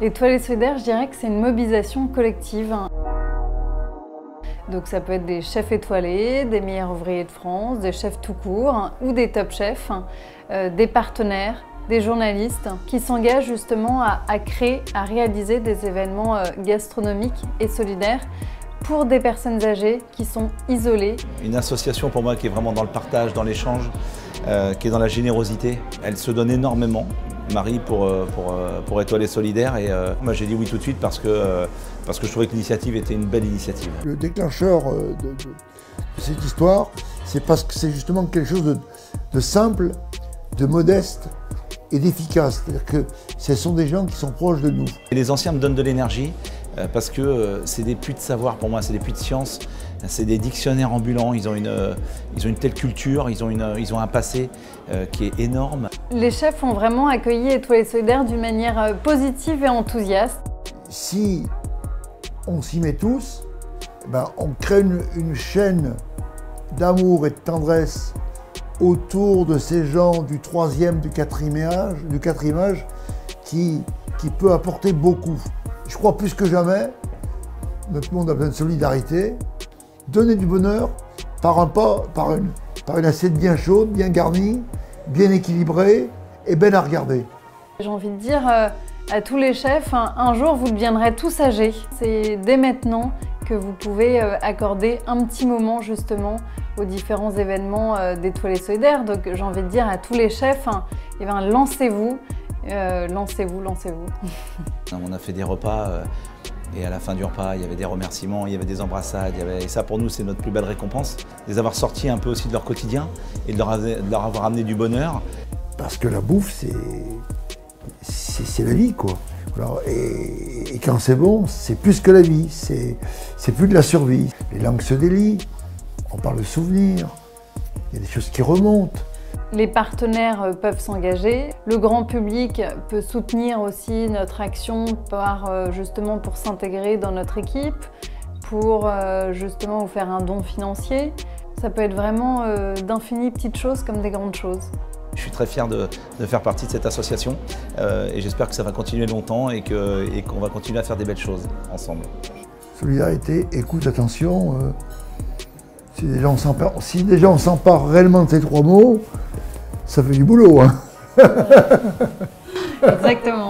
Étoilés solidaires, je dirais que c'est une mobilisation collective. Donc ça peut être des chefs étoilés, des meilleurs ouvriers de France, des chefs tout court ou des top chefs, des partenaires, des journalistes qui s'engagent justement à créer, à réaliser des événements gastronomiques et solidaires pour des personnes âgées qui sont isolées. Une association pour moi qui est vraiment dans le partage, dans l'échange, qui est dans la générosité. Elle se donne énormément, Marie, pour Étoilés solidaires. Et moi j'ai dit oui tout de suite parce que je trouvais que l'initiative était une belle initiative. Le déclencheur de cette histoire, c'est parce que c'est justement quelque chose de simple, de modeste et d'efficace. C'est-à-dire que ce sont des gens qui sont proches de nous. Et les anciens me donnent de l'énergie parce que c'est des puits de savoir pour moi, c'est des puits de science, c'est des dictionnaires ambulants, ils ont une telle culture, ils ont un passé qui est énorme. Les chefs ont vraiment accueilli Étoilés solidaires d'une manière positive et enthousiaste. Si on s'y met tous, on crée une chaîne d'amour et de tendresse autour de ces gens du troisième, du quatrième âge qui peut apporter beaucoup. Je crois plus que jamais, notre monde a besoin de solidarité, donner du bonheur par une assiette bien chaude, bien garnie, bien équilibrée et belle à regarder. J'ai envie de dire à tous les chefs, un jour vous deviendrez tous âgés. C'est dès maintenant que vous pouvez accorder un petit moment justement aux différents événements d'Étoilés solidaires. Donc j'ai envie de dire à tous les chefs, lancez-vous, lancez-vous. On a fait des repas et à la fin du repas, il y avait des remerciements, il y avait des embrassades. Et ça pour nous, c'est notre plus belle récompense. De les avoir sortis un peu aussi de leur quotidien et de leur avoir amené du bonheur. Parce que la bouffe, c'est la vie, quoi. Alors, et quand c'est bon, c'est plus que la vie, c'est plus de la survie. Les langues se délient, on parle de souvenirs, il y a des choses qui remontent. Les partenaires peuvent s'engager, le grand public peut soutenir aussi notre action justement pour s'intégrer dans notre équipe, pour justement vous faire un don financier. Ça peut être vraiment d'infinies petites choses comme des grandes choses. Je suis très fier de faire partie de cette association et j'espère que ça va continuer longtemps et qu'on va continuer à faire des belles choses ensemble. Solidarité, écoute, attention, si des gens s'emparent réellement de ces trois mots, ça fait du boulot. Exactement.